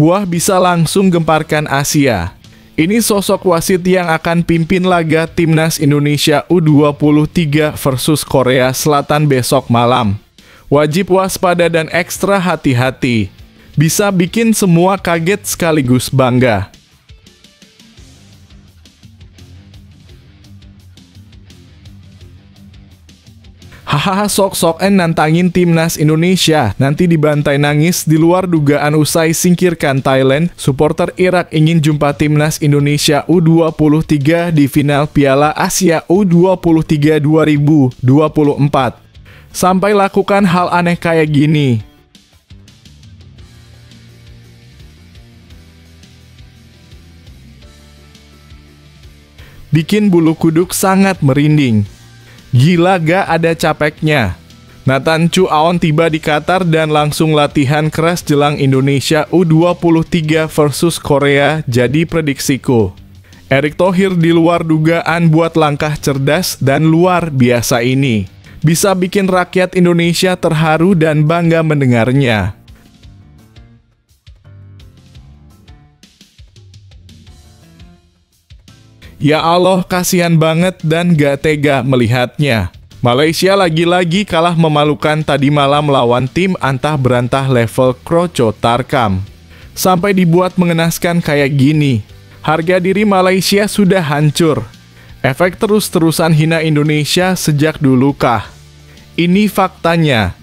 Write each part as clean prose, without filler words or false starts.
Wah, bisa langsung gemparkan Asia. Ini sosok wasit yang akan pimpin laga Timnas Indonesia U23 versus Korea Selatan besok malam. Wajib waspada dan ekstra hati-hati. Bisa bikin semua kaget sekaligus bangga. Hahaha, sok-sokan nantangin Timnas Indonesia, nanti dibantai nangis di luar dugaan usai singkirkan Thailand. Supporter Irak ingin jumpa Timnas Indonesia U23 di final Piala Asia U23 2024. Sampai lakukan hal aneh kayak gini. Bikin bulu kuduk sangat merinding. Gila, gak ada capeknya. Nathan Chu Aon tiba di Qatar dan langsung latihan keras jelang Indonesia U23 versus Korea, jadi prediksiku. Erick Thohir di luar dugaan buat langkah cerdas dan luar biasa ini. Bisa bikin rakyat Indonesia terharu dan bangga mendengarnya. Ya Allah, kasihan banget dan gak tega melihatnya. Malaysia lagi-lagi kalah memalukan tadi malam lawan tim antah berantah level Kroco Tarkam. Sampai dibuat mengenaskan kayak gini. Harga diri Malaysia sudah hancur. Efek terus-terusan hina Indonesia sejak dulu kah? Ini faktanya.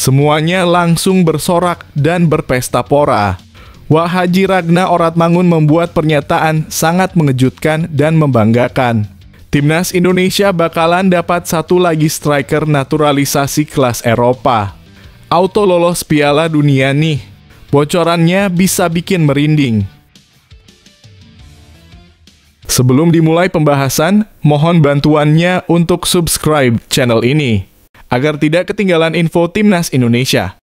Semuanya langsung bersorak dan berpesta pora. Wah, Haji Ragna Oratmangun membuat pernyataan sangat mengejutkan dan membanggakan. Timnas Indonesia bakalan dapat satu lagi striker naturalisasi kelas Eropa. Auto lolos Piala Dunia nih. Bocorannya bisa bikin merinding. Sebelum dimulai pembahasan, mohon bantuannya untuk subscribe channel ini agar tidak ketinggalan info Timnas Indonesia.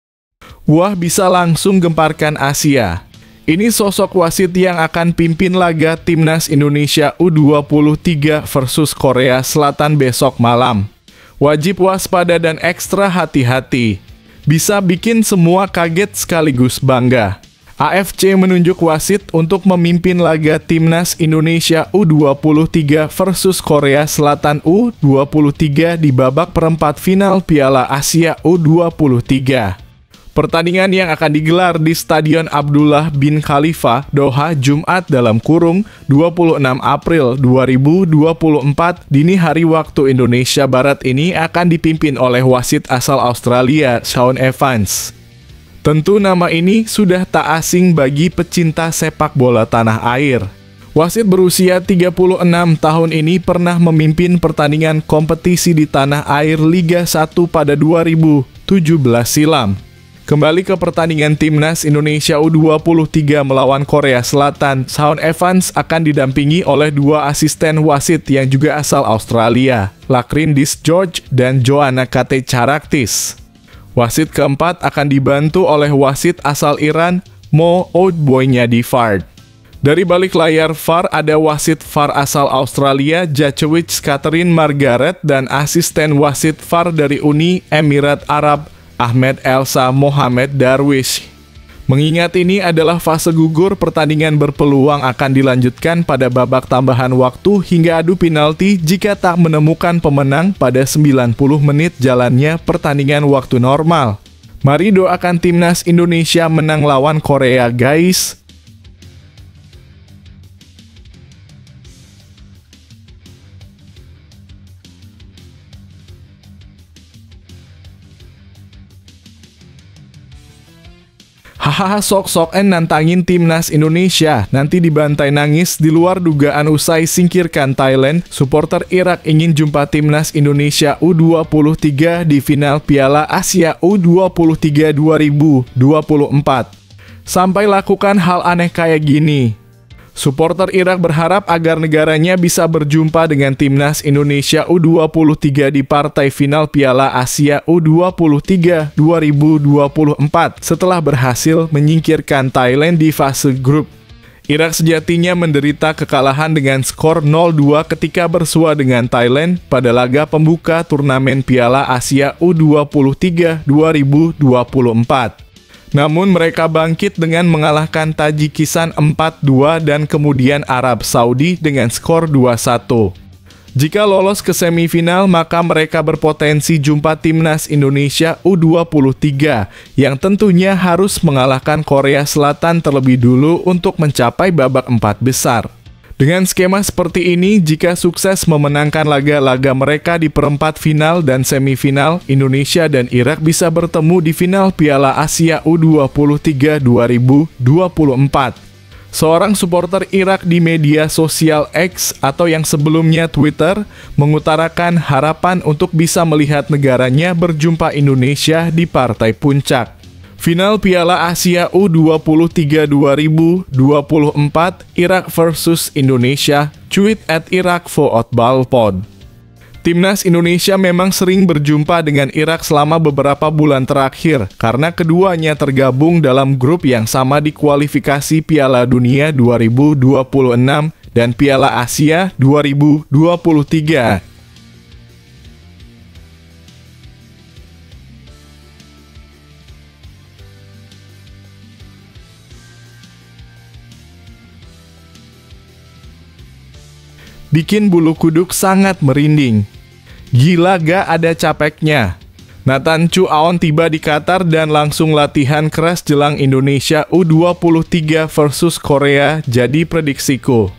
Wah, bisa langsung gemparkan Asia. Ini sosok wasit yang akan pimpin laga Timnas Indonesia U23 versus Korea Selatan besok malam. Wajib waspada dan ekstra hati-hati. Bisa bikin semua kaget sekaligus bangga. AFC menunjuk wasit untuk memimpin laga Timnas Indonesia U23 versus Korea Selatan U23 di babak perempat final Piala Asia U23. Pertandingan yang akan digelar di Stadion Abdullah bin Khalifa, Doha, Jumat (26 April 2024) dini hari waktu Indonesia Barat ini akan dipimpin oleh wasit asal Australia, Shaun Evans. Tentu nama ini sudah tak asing bagi pecinta sepak bola tanah air. Wasit berusia 36 tahun ini pernah memimpin pertandingan kompetisi di tanah air Liga 1 pada 2017 silam. Kembali ke pertandingan Timnas Indonesia U23 melawan Korea Selatan, Shaun Evans akan didampingi oleh dua asisten wasit yang juga asal Australia, Lakrindis George dan Joanna Kate Charaktis. Wasit keempat akan dibantu oleh wasit asal Iran, Mo Oudboynyadifard. Dari balik layar VAR ada wasit VAR asal Australia, Jacewicz Catherine Margaret, dan asisten wasit VAR dari Uni Emirat Arab, Ahmed Elsa Mohamed Darwish. Mengingat ini adalah fase gugur, pertandingan berpeluang akan dilanjutkan pada babak tambahan waktu hingga adu penalti jika tak menemukan pemenang pada 90 menit jalannya pertandingan waktu normal. Mari doakan Timnas Indonesia menang lawan Korea, guys. Hahaha, sok-sokan nantangin Timnas Indonesia, nanti dibantai nangis di luar dugaan usai singkirkan Thailand. Supporter Irak ingin jumpa Timnas Indonesia U23 di final Piala Asia U23 2024. Sampai lakukan hal aneh kayak gini. Supporter Irak berharap agar negaranya bisa berjumpa dengan Timnas Indonesia U23 di partai final Piala Asia U23 2024 setelah berhasil menyingkirkan Thailand di fase grup. Irak sejatinya menderita kekalahan dengan skor 0-2 ketika bersua dengan Thailand pada laga pembuka turnamen Piala Asia U23 2024. Namun mereka bangkit dengan mengalahkan Tajikistan 4-2 dan kemudian Arab Saudi dengan skor 2-1. Jika lolos ke semifinal, maka mereka berpotensi jumpa timnas Indonesia U23 yang tentunya harus mengalahkan Korea Selatan terlebih dulu untuk mencapai babak 4 besar. Dengan skema seperti ini, jika sukses memenangkan laga-laga mereka di perempat final dan semifinal, Indonesia dan Irak bisa bertemu di final Piala Asia U23 2024. Seorang supporter Irak di media sosial X atau yang sebelumnya Twitter mengutarakan harapan untuk bisa melihat negaranya berjumpa Indonesia di partai puncak. Final Piala Asia U23 2024 Irak versus Indonesia, tweet @IrakFootballPod. Timnas Indonesia memang sering berjumpa dengan Irak selama beberapa bulan terakhir karena keduanya tergabung dalam grup yang sama di kualifikasi Piala Dunia 2026 dan Piala Asia 2023. Bikin bulu kuduk sangat merinding. Gila gak ada capeknya. Nathan Chu Aon tiba di Qatar dan langsung latihan keras jelang Indonesia U23 versus Korea, jadi prediksiku.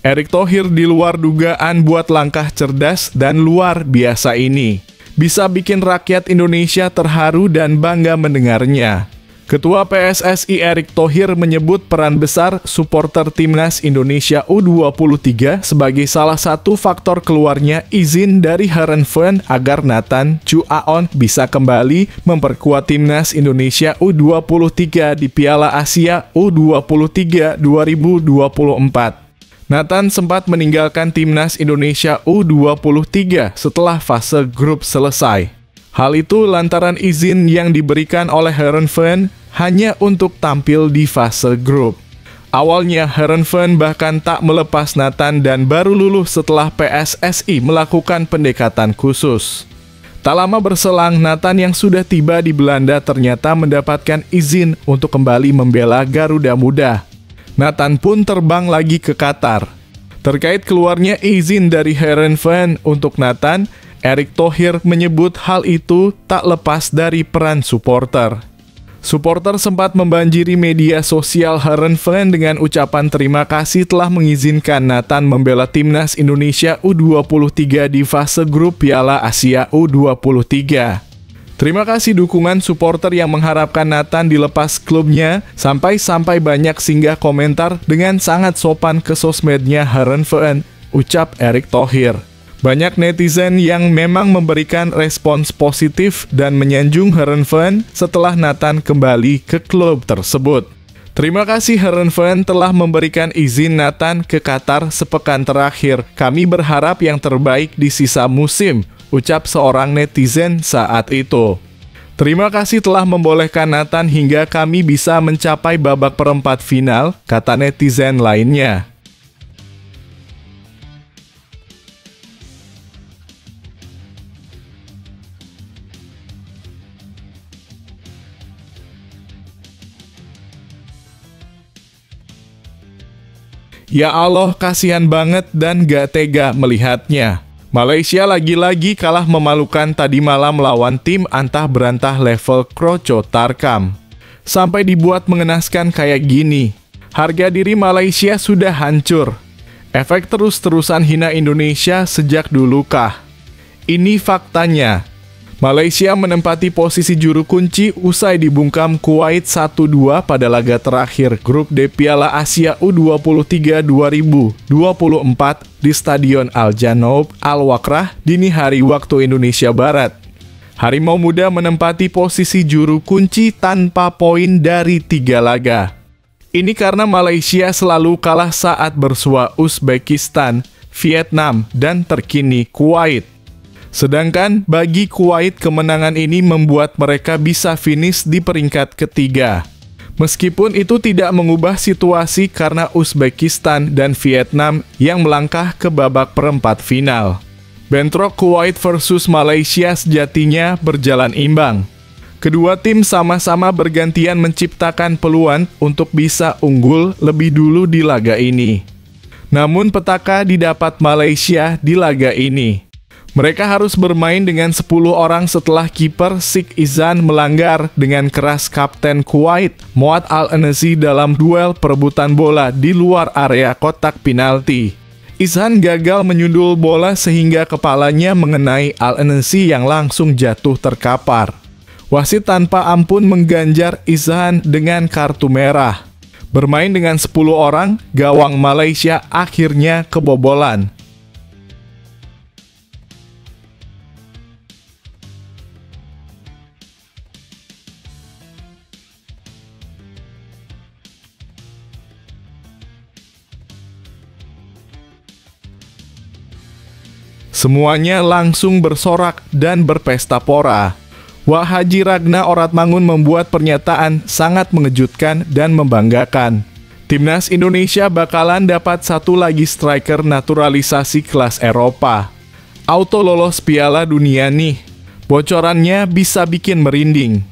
Erick Thohir di luar dugaan buat langkah cerdas dan luar biasa ini. Bisa bikin rakyat Indonesia terharu dan bangga mendengarnya. Ketua PSSI Erick Thohir menyebut peran besar supporter timnas Indonesia U23 sebagai salah satu faktor keluarnya izin dari Heerenveen agar Nathan Chu Aon bisa kembali memperkuat timnas Indonesia U23 di Piala Asia U23 2024. Nathan sempat meninggalkan timnas Indonesia U23 setelah fase grup selesai. Hal itu lantaran izin yang diberikan oleh Heerenveen hanya untuk tampil di fase grup. Awalnya Heerenveen bahkan tak melepas Nathan dan baru luluh setelah PSSI melakukan pendekatan khusus. Tak lama berselang, Nathan yang sudah tiba di Belanda ternyata mendapatkan izin untuk kembali membela Garuda Muda. Nathan pun terbang lagi ke Qatar. Terkait keluarnya izin dari Heerenveen untuk Nathan, Erick Thohir menyebut hal itu tak lepas dari peran supporter. Supporter sempat membanjiri media sosial Heerenveen dengan ucapan terima kasih telah mengizinkan Nathan membela timnas Indonesia U23 di fase grup Piala Asia U23. Terima kasih dukungan supporter yang mengharapkan Nathan dilepas klubnya, sampai banyak singgah komentar dengan sangat sopan ke sosmednya Heerenveen, ucap Erick Thohir. Banyak netizen yang memang memberikan respons positif dan menyanjung Heerenveen setelah Nathan kembali ke klub tersebut. Terima kasih Heerenveen telah memberikan izin Nathan ke Qatar sepekan terakhir. Kami berharap yang terbaik di sisa musim, ucap seorang netizen saat itu. Terima kasih telah membolehkan Nathan hingga kami bisa mencapai babak perempat final, kata netizen lainnya. Ya Allah, kasihan banget dan gak tega melihatnya. Malaysia lagi-lagi kalah memalukan tadi malam lawan tim antah berantah level Kroco Tarkam. Sampai dibuat mengenaskan kayak gini. Harga diri Malaysia sudah hancur. Efek terus-terusan hina Indonesia sejak dulu kah? Ini faktanya. Malaysia menempati posisi juru kunci usai dibungkam Kuwait 1-2 pada laga terakhir grup D Piala Asia U23 2024 di Stadion Al Janoub Al Wakrah dini hari waktu Indonesia Barat. Harimau Muda menempati posisi juru kunci tanpa poin dari 3 laga. Ini karena Malaysia selalu kalah saat bersua Uzbekistan, Vietnam, dan terkini Kuwait. Sedangkan bagi Kuwait kemenangan ini membuat mereka bisa finish di peringkat ketiga. Meskipun itu tidak mengubah situasi karena Uzbekistan dan Vietnam yang melangkah ke babak perempat final. Bentrok Kuwait versus Malaysia sejatinya berjalan imbang. Kedua tim sama-sama bergantian menciptakan peluang untuk bisa unggul lebih dulu di laga ini. Namun petaka didapat Malaysia di laga ini. Mereka harus bermain dengan 10 orang setelah kiper Sheikh Izan melanggar dengan keras kapten Kuwait, Moad Al-Anasi dalam duel perebutan bola di luar area kotak penalti. Izan gagal menyundul bola sehingga kepalanya mengenai Al-Anasi yang langsung jatuh terkapar. Wasit tanpa ampun mengganjar Izan dengan kartu merah. Bermain dengan 10 orang, gawang Malaysia akhirnya kebobolan. Semuanya langsung bersorak dan berpesta pora. Wah, Haji Ragna Oratmangun membuat pernyataan sangat mengejutkan dan membanggakan. Timnas Indonesia bakalan dapat satu lagi striker naturalisasi kelas Eropa. Auto lolos Piala Dunia nih. Bocorannya bisa bikin merinding.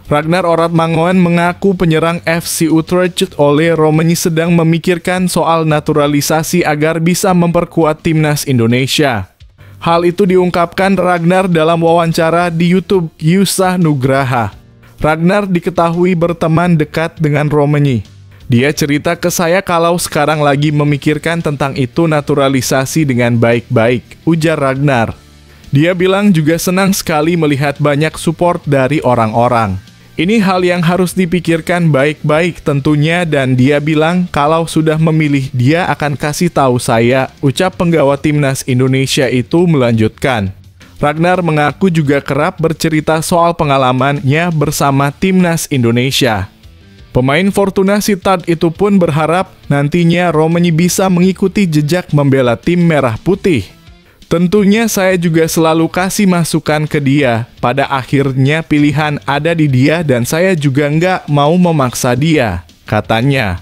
Ragnar Oratmangun mengaku penyerang FC Utrecht Ole Romani sedang memikirkan soal naturalisasi agar bisa memperkuat timnas Indonesia. Hal itu diungkapkan Ragnar dalam wawancara di YouTube Yusah Nugraha. Ragnar diketahui berteman dekat dengan Romani. Dia cerita ke saya kalau sekarang lagi memikirkan tentang itu naturalisasi dengan baik-baik, ujar Ragnar. Dia bilang juga senang sekali melihat banyak support dari orang-orang. Ini hal yang harus dipikirkan baik-baik tentunya dan dia bilang kalau sudah memilih dia akan kasih tahu saya, ucap penggawa timnas Indonesia itu melanjutkan. Ragnar mengaku juga kerap bercerita soal pengalamannya bersama timnas Indonesia. Pemain Fortuna Sittard itu pun berharap nantinya Romani bisa mengikuti jejak membela tim merah putih. Tentunya saya juga selalu kasih masukan ke dia, pada akhirnya pilihan ada di dia dan saya juga nggak mau memaksa dia, katanya.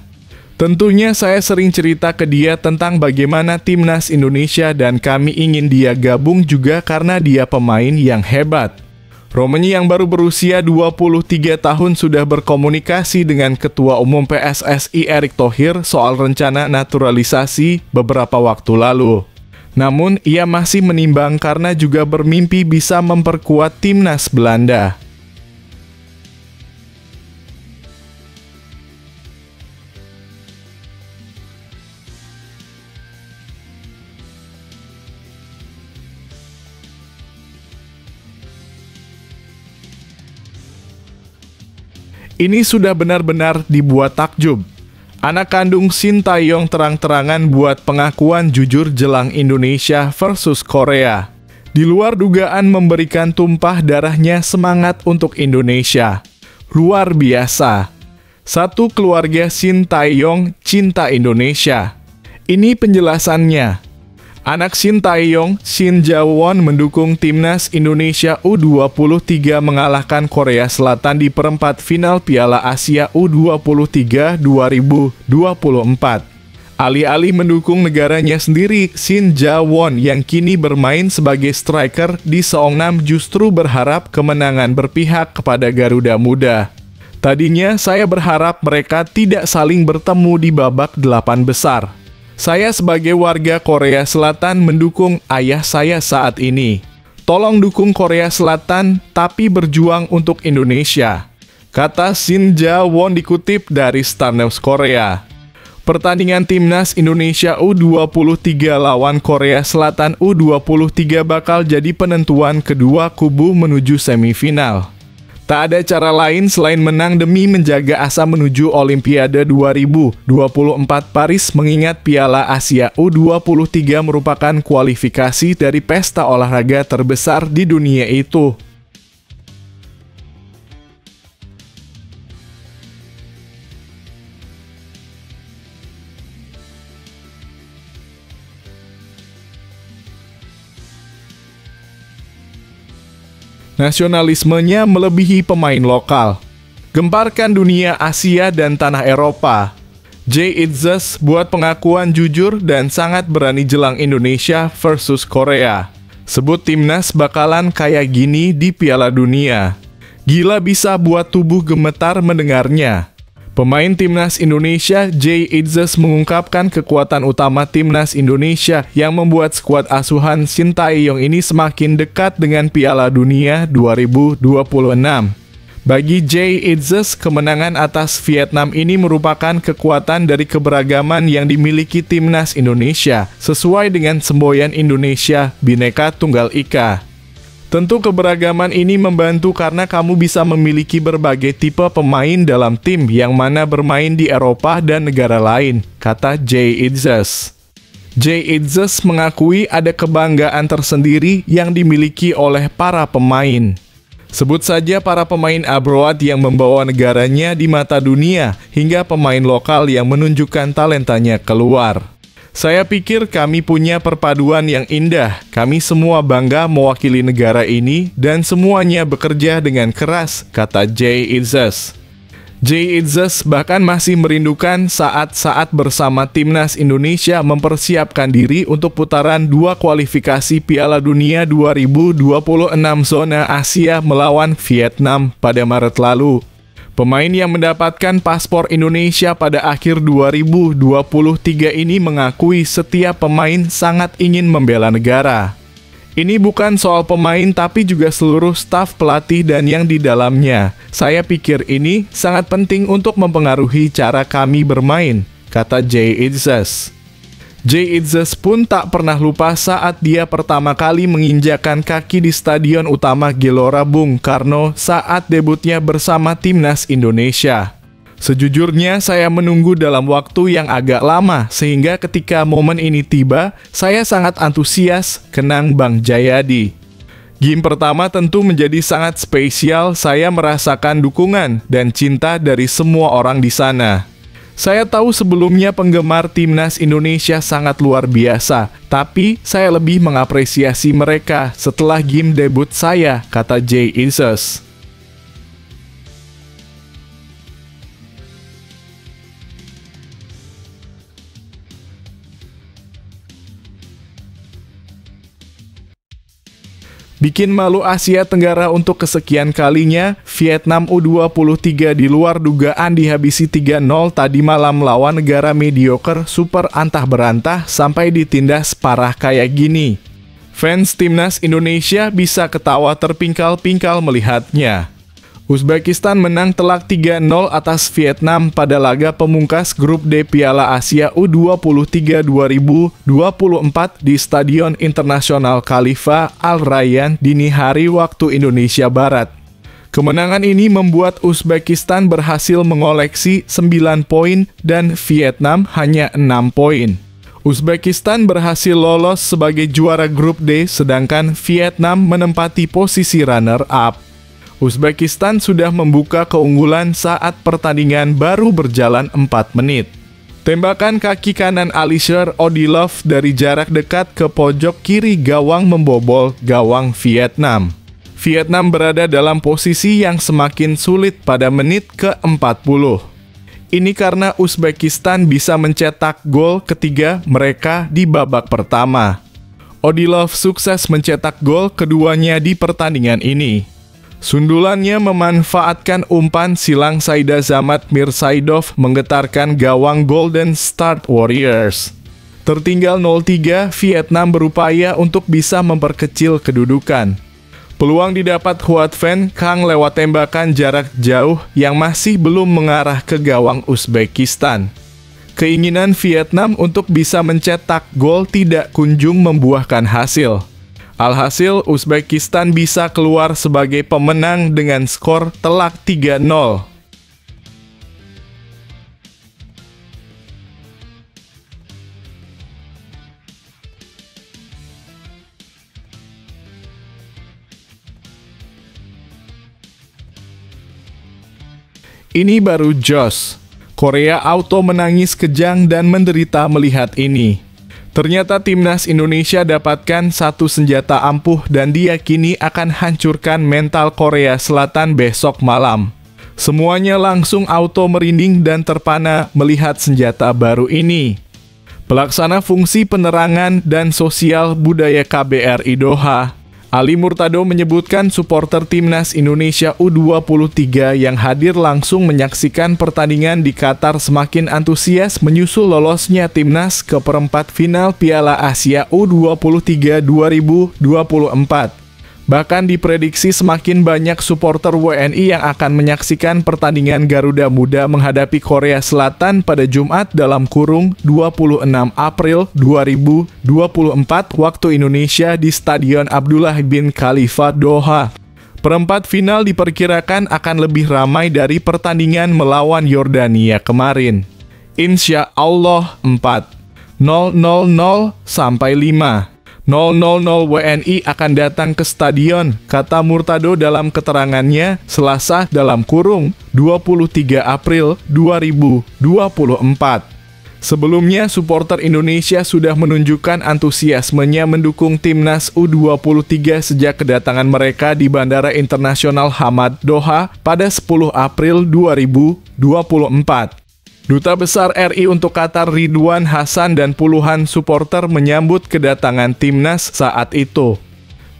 Tentunya saya sering cerita ke dia tentang bagaimana timnas Indonesia dan kami ingin dia gabung juga karena dia pemain yang hebat. Romani yang baru berusia 23 tahun sudah berkomunikasi dengan Ketua Umum PSSI Erick Thohir soal rencana naturalisasi beberapa waktu lalu. Namun, ia masih menimbang karena juga bermimpi bisa memperkuat timnas Belanda. Ini sudah benar-benar dibuat takjub. Anak kandung Shin Tae-yong terang-terangan buat pengakuan jujur jelang Indonesia versus Korea. Di luar dugaan memberikan tumpah darahnya semangat untuk Indonesia. Luar biasa. Satu keluarga Shin Tae-yong cinta Indonesia. Ini penjelasannya. Anak Shin Tae-yong, Shin Ja-won mendukung timnas Indonesia U23 mengalahkan Korea Selatan di perempat final Piala Asia U23 2024. Alih-alih mendukung negaranya sendiri, Shin Ja-won yang kini bermain sebagai striker di Seongnam justru berharap kemenangan berpihak kepada Garuda Muda. Tadinya saya berharap mereka tidak saling bertemu di babak 8 besar. Saya sebagai warga Korea Selatan mendukung ayah saya saat ini. Tolong dukung Korea Selatan, tapi berjuang untuk Indonesia, kata Shin Ja-won dikutip dari Star News Korea. Pertandingan timnas Indonesia U23 lawan Korea Selatan U23 bakal jadi penentuan kedua kubu menuju semifinal. Tak ada cara lain selain menang demi menjaga asa menuju Olimpiade 2024 Paris mengingat Piala Asia U23 merupakan kualifikasi dari pesta olahraga terbesar di dunia itu. Nasionalismenya melebihi pemain lokal. Gemparkan dunia Asia dan tanah Eropa. Jay Itzes buat pengakuan jujur dan sangat berani jelang Indonesia versus Korea. Sebut timnas bakalan kayak gini di Piala Dunia. Gila bisa buat tubuh gemetar mendengarnya. Pemain timnas Indonesia Jay Itzes mengungkapkan kekuatan utama timnas Indonesia yang membuat skuad asuhan Shin Tae-yong ini semakin dekat dengan Piala Dunia 2026. Bagi Jay Itzes, kemenangan atas Vietnam ini merupakan kekuatan dari keberagaman yang dimiliki timnas Indonesia, sesuai dengan semboyan Indonesia Bhinneka Tunggal Ika. Tentu keberagaman ini membantu karena kamu bisa memiliki berbagai tipe pemain dalam tim yang mana bermain di Eropa dan negara lain, kata Jay Itzes. Jay Itzes mengakui ada kebanggaan tersendiri yang dimiliki oleh para pemain. Sebut saja para pemain abroad yang membawa negaranya di mata dunia, hingga pemain lokal yang menunjukkan talentanya keluar. Saya pikir kami punya perpaduan yang indah. Kami semua bangga mewakili negara ini dan semuanya bekerja dengan keras, kata Jay Itzes. Jay Itzes bahkan masih merindukan saat-saat bersama timnas Indonesia mempersiapkan diri untuk putaran 2 kualifikasi Piala Dunia 2026 zona Asia melawan Vietnam pada Maret lalu. Pemain yang mendapatkan paspor Indonesia pada akhir 2023 ini mengakui setiap pemain sangat ingin membela negara. Ini bukan soal pemain tapi juga seluruh staf pelatih dan yang di dalamnya. Saya pikir ini sangat penting untuk mempengaruhi cara kami bermain, kata Jay Itzes. Jay Itzes pun tak pernah lupa saat dia pertama kali menginjakan kaki di Stadion Utama Gelora Bung Karno saat debutnya bersama timnas Indonesia. Sejujurnya saya menunggu dalam waktu yang agak lama, sehingga ketika momen ini tiba, saya sangat antusias, kenang Bang Jayadi. Game pertama tentu menjadi sangat spesial, saya merasakan dukungan dan cinta dari semua orang di sana. Saya tahu sebelumnya penggemar timnas Indonesia sangat luar biasa, tapi saya lebih mengapresiasi mereka setelah game debut saya, kata Jay Itzes. Bikin malu Asia Tenggara untuk kesekian kalinya, Vietnam U23 di luar dugaan dihabisi 3-0 tadi malam lawan negara mediocre super antah berantah sampai ditindas parah kayak gini. Fans timnas Indonesia bisa ketawa terpingkal-pingkal melihatnya. Uzbekistan menang telak 3-0 atas Vietnam pada laga pemungkas grup D Piala Asia U23 2024 di Stadion Internasional Khalifa Al Rayyan dini hari waktu Indonesia Barat. Kemenangan ini membuat Uzbekistan berhasil mengoleksi 9 poin dan Vietnam hanya 6 poin. Uzbekistan berhasil lolos sebagai juara grup D sedangkan Vietnam menempati posisi runner-up. Uzbekistan sudah membuka keunggulan saat pertandingan baru berjalan 4 menit. Tembakan kaki kanan Alisher Odilov dari jarak dekat ke pojok kiri gawang membobol gawang Vietnam. Vietnam berada dalam posisi yang semakin sulit pada menit ke-40. Ini karena Uzbekistan bisa mencetak gol ketiga mereka di babak pertama. Odilov sukses mencetak gol keduanya di pertandingan ini. Sundulannya memanfaatkan umpan silang Saida Zamat Mirsaidov menggetarkan gawang Golden Star Warriors. Tertinggal 0-3, Vietnam berupaya untuk bisa memperkecil kedudukan. Peluang didapat Huat Van Kang lewat tembakan jarak jauh yang masih belum mengarah ke gawang Uzbekistan. Keinginan Vietnam untuk bisa mencetak gol tidak kunjung membuahkan hasil. Alhasil, Uzbekistan bisa keluar sebagai pemenang dengan skor telak 3-0. Ini baru jos. Korea Auto menangis kejang dan menderita melihat ini. Ternyata timnas Indonesia dapatkan satu senjata ampuh dan diyakini akan hancurkan mental Korea Selatan besok malam. Semuanya langsung auto merinding dan terpana melihat senjata baru ini. Pelaksana fungsi penerangan dan sosial budaya KBRI Doha, Ali Murtado menyebutkan supporter Timnas Indonesia U23 yang hadir langsung menyaksikan pertandingan di Qatar semakin antusias menyusul lolosnya Timnas ke perempat final Piala Asia U23 2024. Bahkan diprediksi semakin banyak supporter WNI yang akan menyaksikan pertandingan Garuda Muda menghadapi Korea Selatan pada Jumat (26 April 2024) waktu Indonesia di Stadion Abdullah bin Khalifa Doha. Perempat final diperkirakan akan lebih ramai dari pertandingan melawan Yordania kemarin. Insya Allah 4.000 sampai 5.000 WNI akan datang ke stadion, kata Murtado dalam keterangannya Selasa (23 April 2024). Sebelumnya, supporter Indonesia sudah menunjukkan antusiasmenya mendukung Timnas U23 sejak kedatangan mereka di Bandara Internasional Hamad Doha pada 10 April 2024. Duta Besar RI untuk Qatar Ridwan Hasan dan puluhan supporter menyambut kedatangan Timnas saat itu.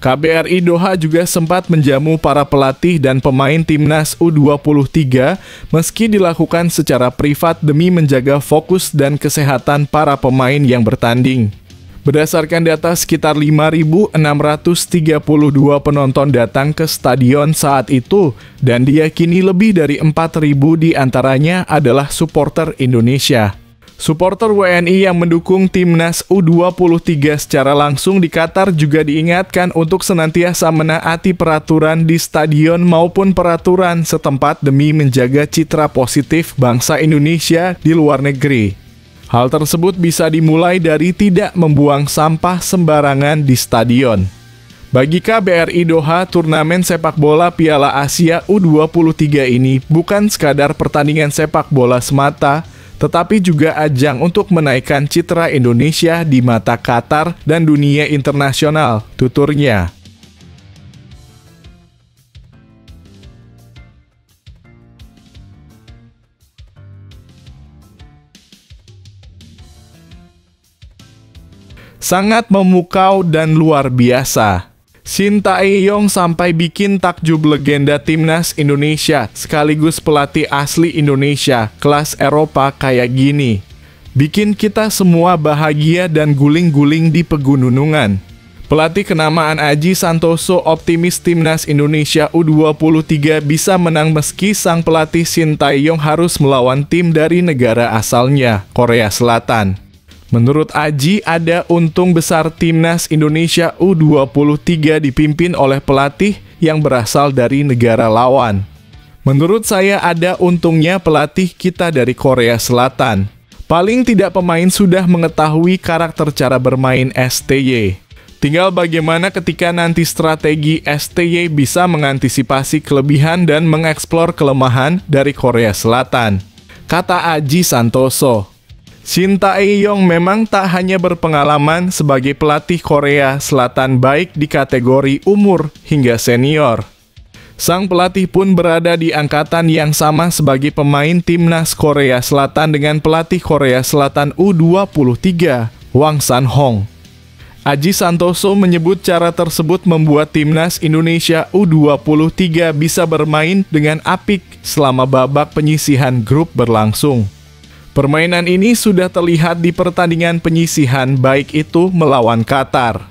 KBRI Doha juga sempat menjamu para pelatih dan pemain Timnas U23 meski dilakukan secara privat demi menjaga fokus dan kesehatan para pemain yang bertanding. Berdasarkan data, sekitar 5.632 penonton datang ke stadion saat itu, dan diyakini lebih dari 4.000 diantaranya adalah supporter Indonesia. Supporter WNI yang mendukung Timnas U23 secara langsung di Qatar juga diingatkan untuk senantiasa menaati peraturan di stadion maupun peraturan setempat demi menjaga citra positif bangsa Indonesia di luar negeri. Hal tersebut bisa dimulai dari tidak membuang sampah sembarangan di stadion. Bagi KBRI Doha, turnamen sepak bola Piala Asia U23 ini bukan sekadar pertandingan sepak bola semata, tetapi juga ajang untuk menaikkan citra Indonesia di mata Qatar dan dunia internasional, tuturnya. Sangat memukau dan luar biasa. Shin Tae-yong sampai bikin takjub legenda Timnas Indonesia sekaligus pelatih asli Indonesia kelas Eropa kayak gini. Bikin kita semua bahagia dan guling-guling di pegunungan. Pelatih kenamaan Aji Santoso optimis Timnas Indonesia U23 bisa menang meski sang pelatih Shin Tae-yong harus melawan tim dari negara asalnya, Korea Selatan. Menurut Aji, ada untung besar Timnas Indonesia U23 dipimpin oleh pelatih yang berasal dari negara lawan. Menurut saya ada untungnya pelatih kita dari Korea Selatan. Paling tidak pemain sudah mengetahui karakter cara bermain STY. Tinggal bagaimana ketika nanti strategi STY bisa mengantisipasi kelebihan dan mengeksplor kelemahan dari Korea Selatan, kata Aji Santoso. Shin Tae-yong memang tak hanya berpengalaman sebagai pelatih Korea Selatan baik di kategori umur hingga senior. Sang pelatih pun berada di angkatan yang sama sebagai pemain Timnas Korea Selatan dengan pelatih Korea Selatan U23, Hwang San-hong. Aji Santoso menyebut cara tersebut membuat Timnas Indonesia U23 bisa bermain dengan apik selama babak penyisihan grup berlangsung. Permainan ini sudah terlihat di pertandingan penyisihan baik itu melawan Qatar,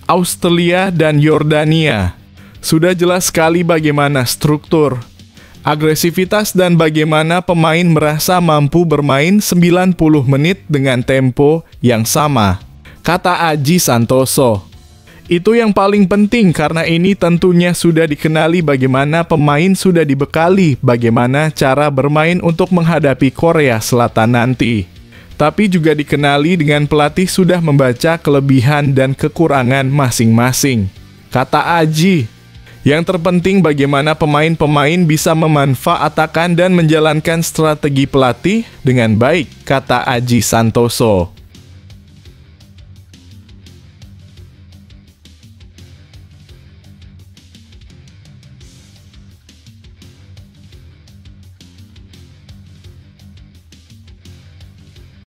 Australia, dan Yordania. Sudah jelas sekali bagaimana struktur, agresivitas, dan bagaimana pemain merasa mampu bermain 90 menit dengan tempo yang sama, kata Aji Santoso. Itu yang paling penting karena ini tentunya sudah dikenali bagaimana pemain sudah dibekali bagaimana cara bermain untuk menghadapi Korea Selatan nanti. Tapi juga dikenali dengan pelatih sudah membaca kelebihan dan kekurangan masing-masing, kata Aji. Yang terpenting bagaimana pemain-pemain bisa memanfaatkan dan menjalankan strategi pelatih dengan baik, kata Aji Santoso.